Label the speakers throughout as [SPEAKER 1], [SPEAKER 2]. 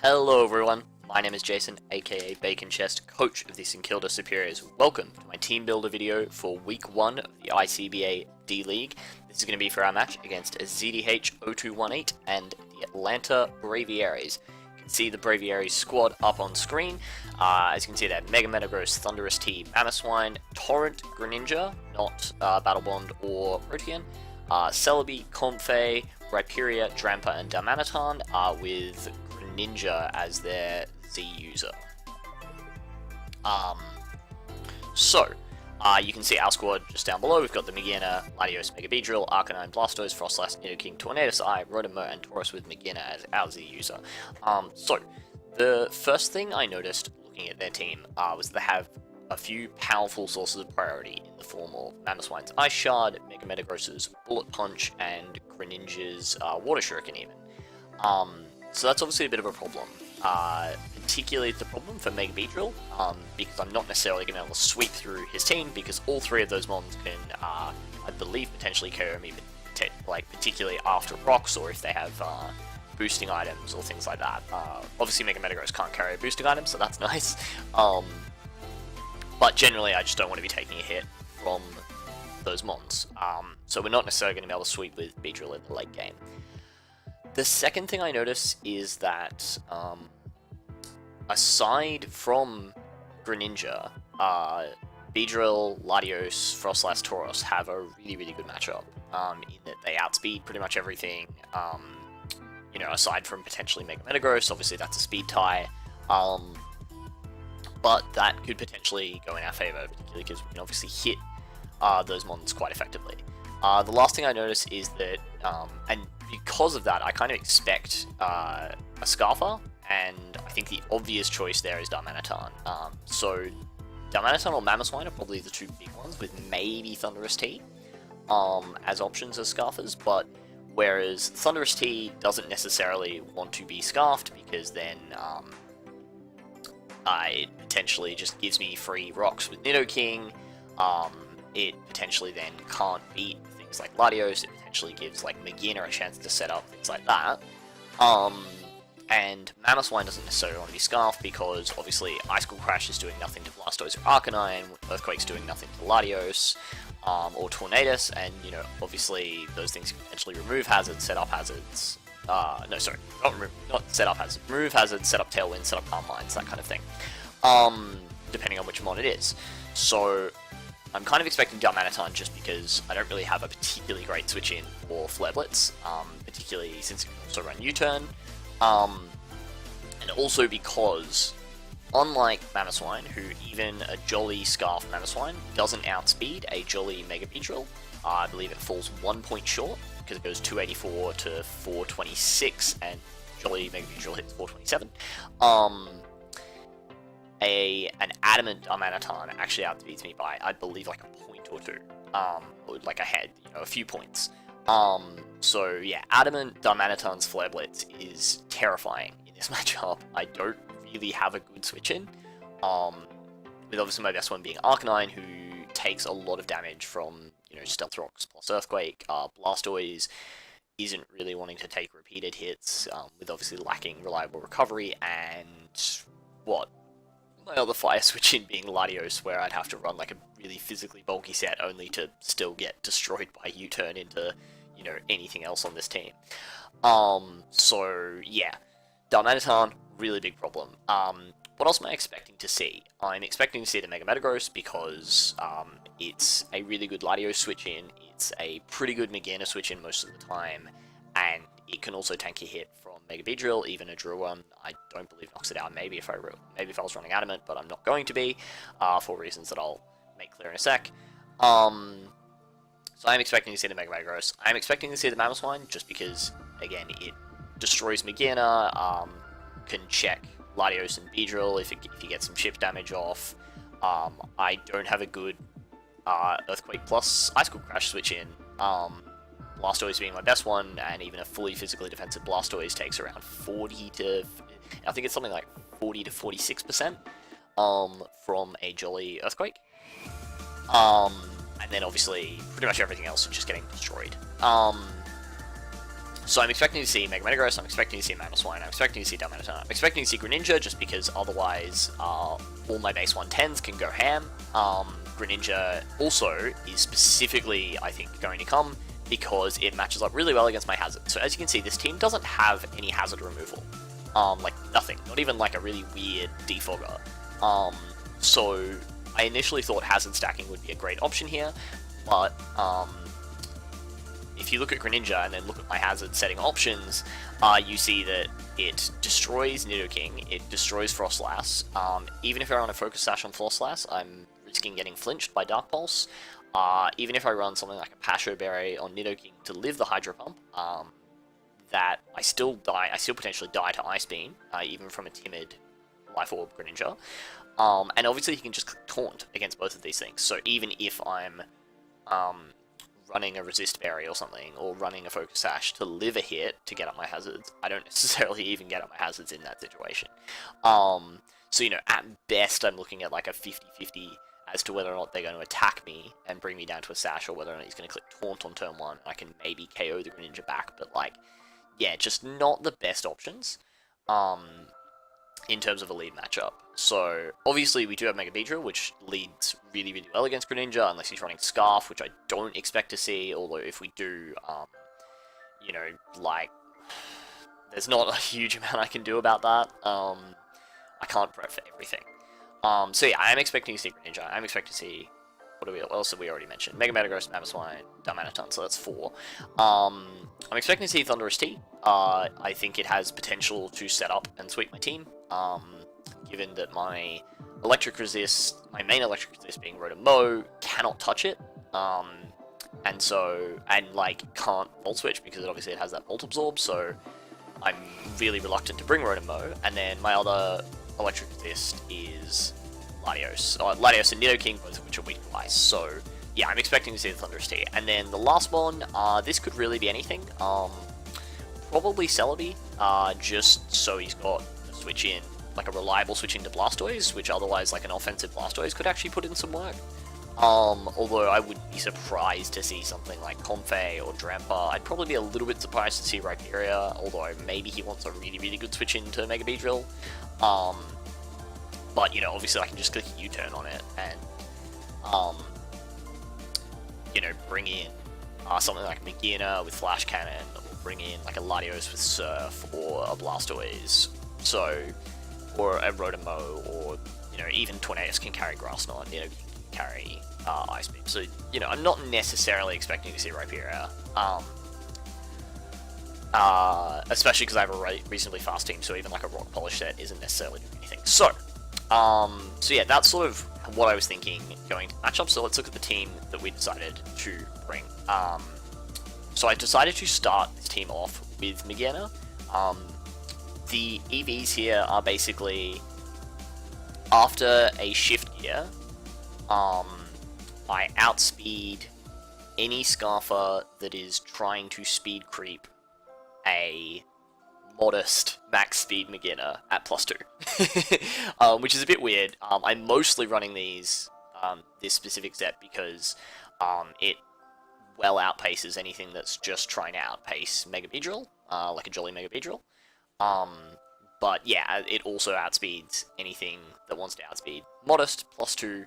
[SPEAKER 1] Hello everyone, my name is Jason, aka Bacon Chest, coach of the St Kilda Superiors. Welcome to my team builder video for week 1 of the ICBA D-League. This is going to be for our match against ZDH 0218 and the Atlanta Braviaries. You can see the Braviaries squad up on screen. As you can see, they have Mega Metagross, Thunderous T, Mamoswine, Torrent, Greninja, not Battle Bond or Protean, Celebi, Comfey, Rhyperior, Drampa, and Darmanitan with Greninja as their Z user. You can see our squad just down below. We've got the Magearna, Latios, Mega Beedrill, Arcanine, Blastoise, Frostlass, Nidoking, Tornadus-Eye, Rotom-Mow, and Tauros with Magearna as our Z user. The first thing I noticed looking at their team was they have a few powerful sources of priority in the form of Mamoswine's Ice Shard, Mega Metagross's Bullet Punch, and Greninja's Water Shuriken even. So that's obviously a bit of a problem. Particularly the problem for Mega Beedrill, because I'm not necessarily going to be able to sweep through his team, because all three of those mons can, I believe, potentially KO me, particularly after rocks, or if they have boosting items or things like that. Obviously Mega Metagross can't carry a boosting item, so that's nice. But generally I just don't want to be taking a hit from those mons. So we're not necessarily going to be able to sweep with Beedrill in the late game. The second thing I notice is that, aside from Greninja, Beedrill, Latios, Frostlass, Tauros have a really good matchup, in that they outspeed pretty much everything, aside from potentially Mega Metagross. Obviously that's a speed tie, but that could potentially go in our favour, particularly because we can obviously hit those mons quite effectively. The last thing I notice is that, and because of that, I kind of expect a Scarfer, and I think the obvious choice there is Darmanitan. So Darmanitan or Mamoswine are probably the two big ones, with maybe Thunderous T as options as Scarfers, but whereas Thunderous T doesn't necessarily want to be Scarfed, because then it potentially just gives me free rocks with Nidoking. It potentially then can't beat things like Latios. It potentially gives like Magearna a chance to set up, things like that. And Mamoswine doesn't necessarily want to be Scarfed, because obviously Icicle Crash is doing nothing to Blastoise or Arcanine, Earthquake's doing nothing to Latios, or Tornadus, and obviously those things can potentially remove hazards, set up hazards. Not set up hazards, remove hazards, set up Tailwind, set up Calm Minds, that kind of thing. Depending on which mon it is. So I'm kind of expecting Darmanitan, just because I don't really have a particularly great switch in for Flare Blitz, particularly since it can also run U-Turn, and also because, unlike Mamoswine, who even a Jolly Scarf Mamoswine doesn't outspeed a Jolly Mega Beedrill, I believe it falls 1 point short, because it goes 284 to 426, and Jolly Mega Beedrill hits 427. An Adamant Darmanitan actually outspeeds me by, I believe, like a point or two, or like ahead, a few points. So yeah, Adamant Darmanitan's Flare Blitz is terrifying in this matchup. I don't really have a good switch in, with obviously my best one being Arcanine, who takes a lot of damage from, Stealth Rocks plus Earthquake. Blastoise isn't really wanting to take repeated hits, with obviously lacking reliable recovery, and my other fire switch in being Latios, where I'd have to run like a really physically bulky set only to still get destroyed by U-Turn into, anything else on this team. So yeah, Darmanitan, really big problem. What else am I expecting to see? I'm expecting to see the Mega Metagross, because it's a really good Latios switch in, it's a pretty good Magearna switch in most of the time, and it can also tank a hit from Mega Beedrill, even a Drill one. I don't believe knocks it out, maybe if I was running Adamant, but I'm not going to be, for reasons that I'll make clear in a sec. So I'm expecting to see the Mega Metagross. I'm expecting to see the Mamoswine, just because, again, it destroys Magearna, can check Latios and Beedrill if you get some chip damage off. I don't have a good Earthquake plus Icicle Crash switch in. Blastoise being my best one, and even a fully physically defensive Blastoise takes around 40 to 46% from a Jolly Earthquake. And then obviously pretty much everything else is just getting destroyed. So I'm expecting to see Mega Metagross, I'm expecting to see Mamoswine, I'm expecting to see Darmanitan, I'm expecting to see Greninja, just because otherwise all my base 110s can go ham. Greninja also is specifically, I think, going to come because it matches up really well against my hazard. So as you can see, this team doesn't have any hazard removal. Like nothing, not even like a really weird defogger. So I initially thought hazard stacking would be a great option here, but if you look at Greninja and then look at my hazard setting options, you see that it destroys Nidoking, it destroys Frostlass. Even if I run a Focus Sash on Frostlass, I'm risking getting flinched by Dark Pulse. Even if I run something like a Pasho Berry on Nidoking to live the Hydro Pump, that I still potentially die to Ice Beam, even from a timid Life Orb Greninja. And obviously he can just taunt against both of these things, so even if I'm running a Resist Berry or something, or running a Focus Sash to live a hit to get up my hazards, I don't necessarily even get up my hazards in that situation. So, you know, at best I'm looking at like a 50-50 as to whether or not they're going to attack me and bring me down to a Sash, or whether or not he's going to click Taunt on turn 1, and I can maybe KO the Greninja back, but like, yeah, just not the best options. In terms of a lead matchup. So, obviously we do have Mega Beedrill, which leads really, really well against Greninja, unless he's running Scarf, which I don't expect to see, although if we do, you know, like, there's not a huge amount I can do about that. I can't prep for everything. So yeah, I am expecting to see Greninja, I'm expecting to see, what else have we already mentioned? Mega Metagross, Mamoswine, Darmanitan, so that's 4. I'm expecting to see Thunderous Tea. I think it has potential to set up and sweep my team, given that my main electric resist being Rotom-Mow, cannot touch it, and like can't Volt Switch because obviously it has that Volt Absorb, so I'm really reluctant to bring Rotom-Mow. And then my other electric resist is Latios and Nidoking, both of which are weak to Ice, so yeah, I'm expecting to see the Thunderous Tea. And then the last one, this could really be anything, probably Celebi, just so he's got a switch in, like a reliable switch into Blastoise, which otherwise like an offensive Blastoise could actually put in some work. Although I would be surprised to see something like Comfey or Drampa. I'd probably be a little bit surprised to see Rhyperior, although maybe he wants a really, really good switch into Mega Beedrill. But, you know, obviously I can just click a U-turn on it and, you know, bring in something like Magearna with Flash Cannon, or bring in like a Latios with Surf, or a Blastoise, so, or a Rotom-Mow, or, you know, even Tornadus can carry Grass Knot, you know, can carry Ice Beam. So, you know, I'm not necessarily expecting to see Rhyperior, especially because I have a reasonably fast team, so even like a Rock Polish set isn't necessarily doing anything. So yeah, that's sort of what I was thinking going to matchup. So let's look at the team that we decided to bring. So I decided to start this team off with Magearna. The EVs here are basically, after a shift gear, I outspeed any Scarfer that is trying to speed creep a modest max speed Magearna at +2, which is a bit weird. I'm mostly running this specific set because it well outpaces anything that's just trying to outpace Mega Beedrill, like a Jolly Mega Beedrill. But yeah, it also outspeeds anything that wants to outspeed modest +2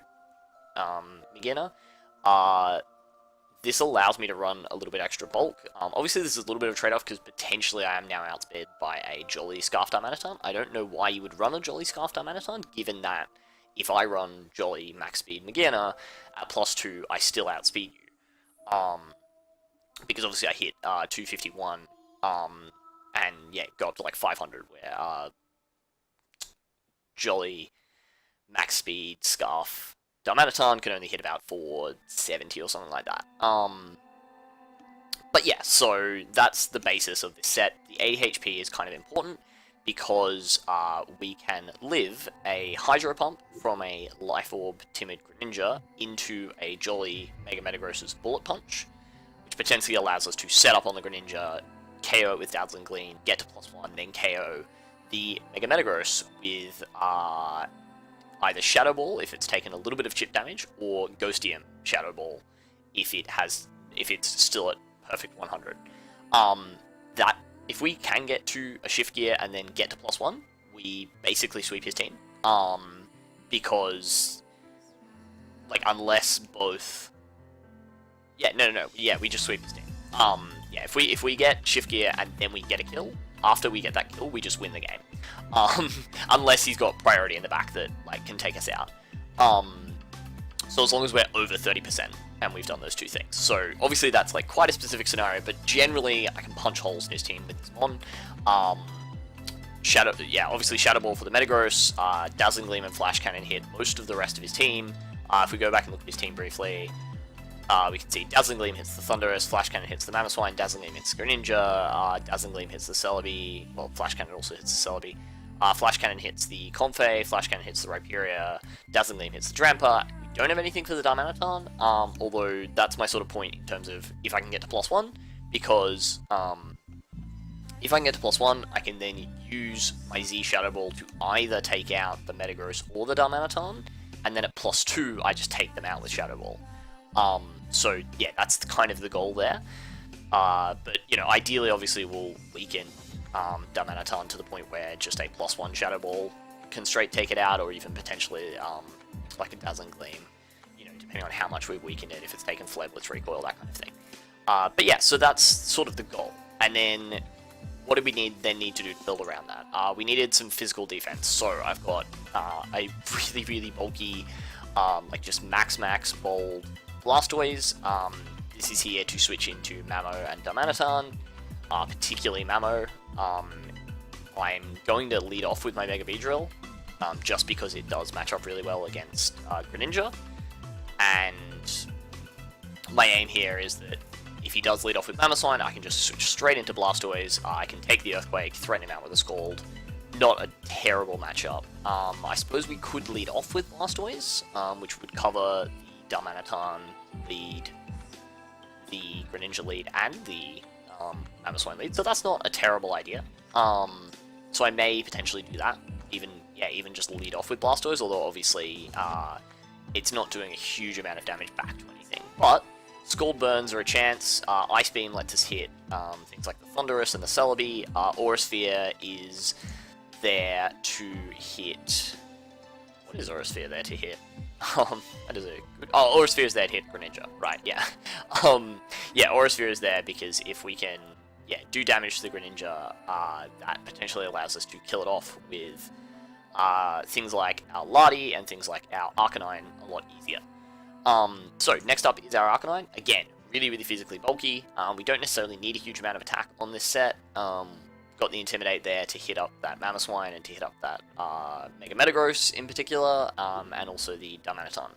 [SPEAKER 1] Magearna. This allows me to run a little bit extra bulk. Obviously, this is a little bit of a trade-off because potentially I am now outsped by a Jolly Scarf Darmanitan. I don't know why you would run a Jolly Scarf Darmanitan, given that if I run Jolly Max Speed Magearna at +2, I still outspeed you. Because obviously I hit 251, and yeah, got up to like 500, where Jolly Max Speed Scarf Darmanitan can only hit about 470 or something like that. But yeah, so that's the basis of this set. The 80 HP is kind of important because we can live a Hydro Pump from a Life Orb Timid Greninja into a Jolly Mega Metagross's Bullet Punch, which potentially allows us to set up on the Greninja, KO it with Dazzling Gleam, get to +1, then KO the Mega Metagross with either Shadow Ball if it's taken a little bit of chip damage, or Ghostium Shadow Ball if it's still at perfect 100. that if we can get to a shift gear and then get to +1, we basically sweep his team. Because, like, unless both... Yeah, no, yeah, we just sweep his team. Yeah, if we get shift gear and then we get a kill, after we get that kill, we just win the game. Unless he's got priority in the back that, like, can take us out. So as long as we're over 30%, and we've done those two things. So, obviously that's, like, quite a specific scenario, but generally I can punch holes in his team with this mon. Obviously Shadow Ball for the Metagross, Dazzling Gleam and Flash Cannon hit most of the rest of his team. If we go back and look at his team briefly, we can see Dazzling Gleam hits the Thunderous, Flash Cannon hits the Mamoswine, Dazzling Gleam hits the Greninja, Dazzling Gleam hits the Celebi, well, Flash Cannon also hits the Celebi, Flash Cannon hits the Comfey, Flash Cannon hits the Rhyperior, Dazzling Gleam hits the Drampa. We don't have anything for the Darmanitan, although that's my sort of point in terms of if I can get to +1, because if I can get to +1, I can then use my Z Shadow Ball to either take out the Metagross or the Darmanitan, and then at +2, I just take them out with Shadow Ball. So yeah, that's kind of the goal there. But, you know, ideally, obviously, we'll weaken Darmanitan to the point where just a +1 Shadow Ball can straight take it out, or even potentially like a Dazzling Gleam, you know, depending on how much we've weakened it, if it's taken Flameless Recoil, that kind of thing. But yeah, so that's sort of the goal. And then, what do we need to do to build around that? We needed some physical defense, so I've got a really bulky, like just max bold Blastoise. This is here to switch into Mamo and Darmanitan, particularly Mamo. I'm going to lead off with my Mega Beedrill, just because it does match up really well against Greninja, and my aim here is that if he does lead off with Mamoswine, I can just switch straight into Blastoise. I can take the Earthquake, threaten him out with a Scald. Not a terrible matchup. I suppose we could lead off with Blastoise, which would cover the Darmanitan lead, the Greninja lead, and the Mamoswine lead, so that's not a terrible idea. So I may potentially do that, even just lead off with Blastoise, although obviously it's not doing a huge amount of damage back to anything. But Scald Burns are a chance, Ice Beam lets us hit things like the Thunderous and the Celebi, Aura Sphere is there to hit... What is Aura Sphere there to hit? That is a good... Oh, Aura Sphere is there to hit Greninja, right, yeah. Yeah, Aura Sphere is there because if we can, do damage to the Greninja, that potentially allows us to kill it off with things like our Lati and things like our Arcanine a lot easier. So, next up is our Arcanine. Again, really physically bulky. We don't necessarily need a huge amount of attack on this set. Got the Intimidate there to hit up that Mamoswine and to hit up that Mega Metagross in particular, and also the Darmanitan.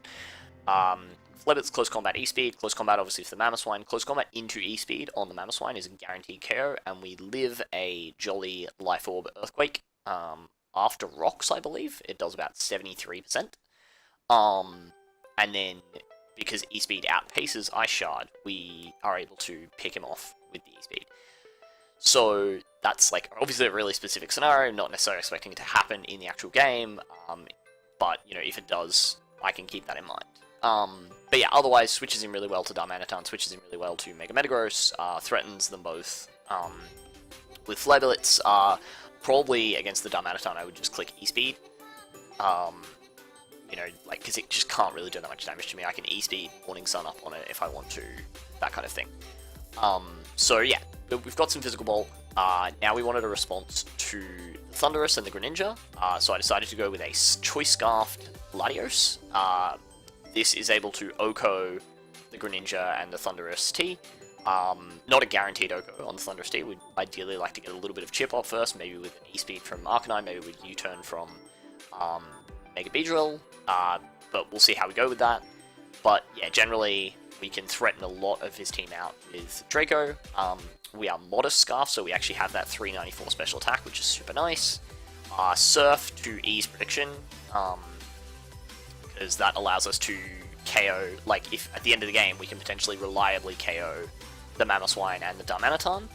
[SPEAKER 1] Flebit's Close Combat E-Speed. Close Combat obviously for the Mamoswine. Close Combat into E-Speed on the Mamoswine is a guaranteed KO, and we live a jolly Life Orb Earthquake. After Rocks, I believe, it does about 73%. And then, because E-Speed outpaces Ice Shard, we are able to pick him off with the E-Speed. So that's like obviously a really specific scenario, not necessarily expecting it to happen in the actual game, but you know, if it does, I can keep that in mind. But yeah, otherwise switches in really well to Darmanitan, switches in really well to Mega Metagross, threatens them both with Flare Blitz. Probably against the Darmanitan I would just click E-Speed, you know, like, because it just can't really do that much damage to me. I can E-Speed Morning Sun up on it if I want to, that kind of thing. So yeah, we've got some physical bulk. Now we wanted a response to the Thunderous and the Greninja, so I decided to go with a Choice Scarfed Latios. This is able to OHKO the Greninja and the Thunderous T. Not a guaranteed OHKO on the Thunderous T. We'd ideally like to get a little bit of chip off first, maybe with an E-Speed from Arcanine, maybe with U-Turn from Mega Beedrill, but we'll see how we go with that. But yeah, generally we can threaten a lot of his team out with Draco. We are Modest Scarf, so we actually have that 394 special attack, which is super nice. Surf to ease prediction, because that allows us to KO, like if at the end of the game we can potentially reliably KO the Mamoswine and the Darmanitan,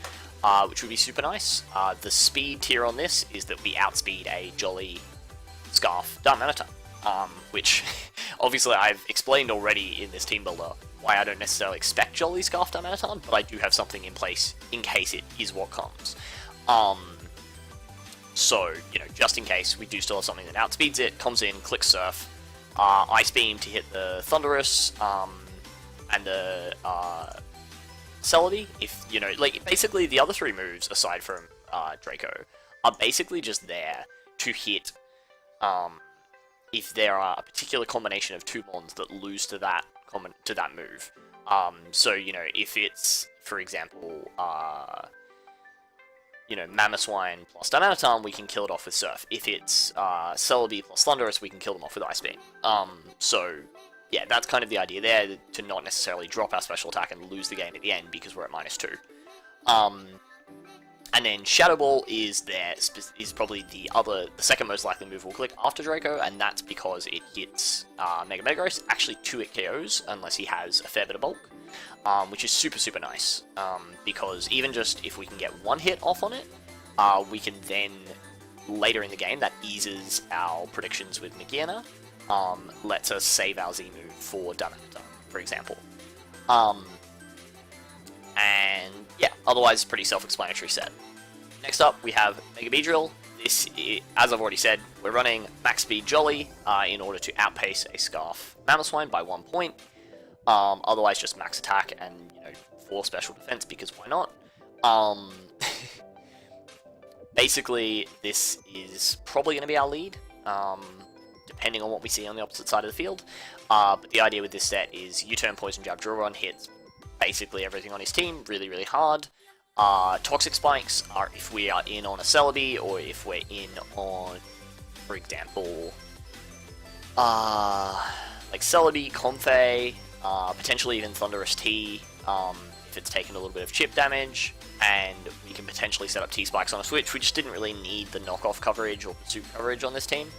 [SPEAKER 1] which would be super nice. The speed tier on this is that we outspeed a jolly Scarf Darmanitan, which obviously I've explained already in this team builder why I don't necessarily expect Jolly Scarf Darmanitan, but I do have something in place in case it is what comes. So, you know, just in case, we do still have something that outspeeds it, comes in, clicks Surf, Ice Beam to hit the Thunderous, and the Celebi. If, you know, like, basically the other 3 moves, aside from Draco, are basically just there to hit, if there are a particular combination of 2 Mons that lose to that move. So, you know, if it's, for example, you know, Mamoswine plus Darmanitan, we can kill it off with Surf. If it's Celebi plus Thunderous, we can kill them off with Ice Beam. So, yeah, that's kind of the idea there, to not necessarily drop our special attack and lose the game at the end because we're at -2. And then Shadow Ball is probably the second most likely move we'll click after Draco, and that's because it hits Mega Metagross. Actually, 2 hit KOs, unless he has a fair bit of bulk. Which is super, super nice, because even just if we can get 1 hit off on it, we can then, later in the game, that eases our predictions with Magearna, lets us save our Z move for Darmanitan, for example. And yeah, otherwise, pretty self-explanatory set. Next up, we have Mega Beedrill. This is, as I've already said, we're running max speed Jolly in order to outpace a Scarf Mamoswine by 1 point. Otherwise, just max attack and, you know, 4 special defense, because why not? Basically, this is probably going to be our lead, depending on what we see on the opposite side of the field. But the idea with this set is U-turn, Poison Jab, Drill Run hits basically everything on his team really, really hard. Toxic Spikes are if we are in on a Celebi, or if we're in on, for example, like Celebi, Comfey, potentially even Thunderous T, if it's taken a little bit of chip damage, and we can potentially set up T-Spikes on a switch. We just didn't really need the knockoff coverage or pursuit coverage on this team,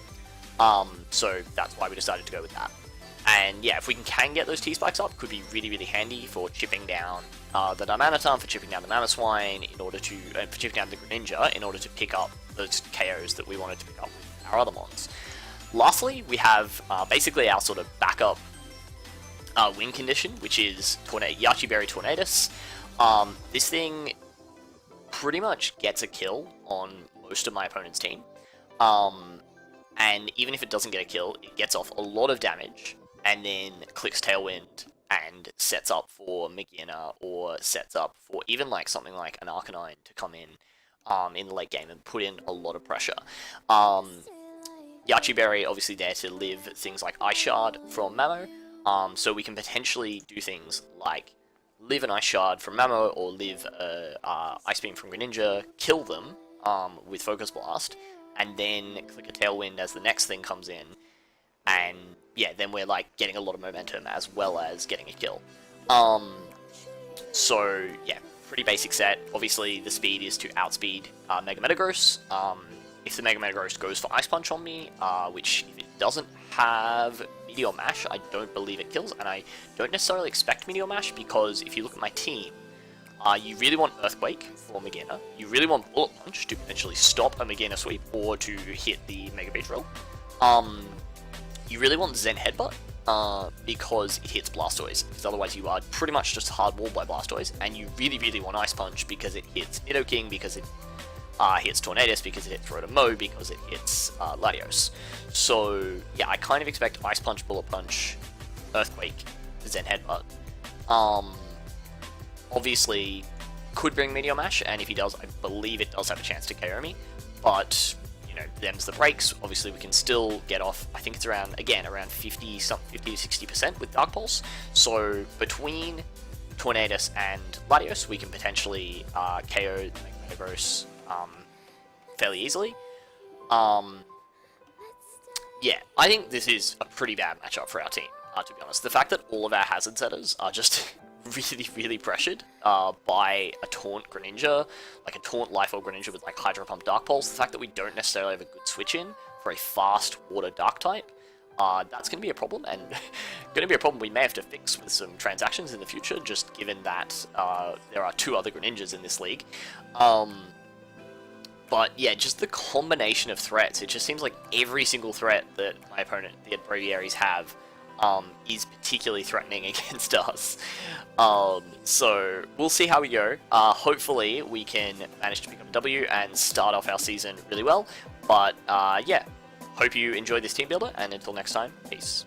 [SPEAKER 1] so that's why we decided to go with that. And yeah, if we can get those T-Spikes up, could be really, really handy for chipping down the Darmanitan, for chipping down the Mamoswine, for chipping down the Greninja, in order to pick up those KOs that we wanted to pick up with our other Mons. Lastly, we have basically our sort of backup win condition, which is Yachi Berry Tornadus. This thing pretty much gets a kill on most of my opponent's team. And even if it doesn't get a kill, it gets off a lot of damage, and then clicks Tailwind and sets up for Magearna, or sets up for even like something like an Arcanine to come in the late game and put in a lot of pressure. Yachi Berry obviously there to live things like Ice Shard from Mamo, so we can potentially do things like live an Ice Shard from Mamo, or live a Ice Beam from Greninja, kill them with Focus Blast, and then click a Tailwind as the next thing comes in, and yeah, then we're like getting a lot of momentum as well as getting a kill. So yeah, pretty basic set. Obviously the speed is to outspeed Mega Metagross. If the Mega Metagross goes for Ice Punch on me, which if it doesn't have Meteor Mash, I don't believe it kills, and I don't necessarily expect Meteor Mash, because if you look at my team, you really want Earthquake for Magearna, you really want Bullet Punch to potentially stop a Magearna sweep, or to hit the Mega Beedrill. You really want Zen Headbutt, because it hits Blastoise, because otherwise you are pretty much just hard walled by Blastoise, and you really, really want Ice Punch, because it hits Nidoking, because it hits Tornadus, because it hits Rotom-Mow, because it hits Latios. So yeah, I kind of expect Ice Punch, Bullet Punch, Earthquake, Zen Headbutt. Obviously, could bring Meteor Mash, and if he does, I believe it does have a chance to KO me, but, you know, them's the breaks. Obviously, we can still get off, I think it's around 50 to 60% with Dark Pulse, so between Tornadus and Latios, we can potentially KO Metagross fairly easily. Yeah, I think this is a pretty bad matchup for our team, to be honest. The fact that all of our hazard setters are just really, really pressured by a Taunt Greninja, like a Taunt Life Orb Greninja with like Hydro Pump Dark Pulse, the fact that we don't necessarily have a good switch in for a fast Water Dark type, that's going to be a problem, and going to be a problem we may have to fix with some transactions in the future, just given that there are 2 other Greninjas in this league. But yeah, just the combination of threats, it just seems like every single threat that my opponent, the Braviaries, have is particularly threatening against us. So we'll see how we go. Hopefully we can manage to pick up a W and start off our season really well. But yeah, hope you enjoyed this team builder, and until next time, peace.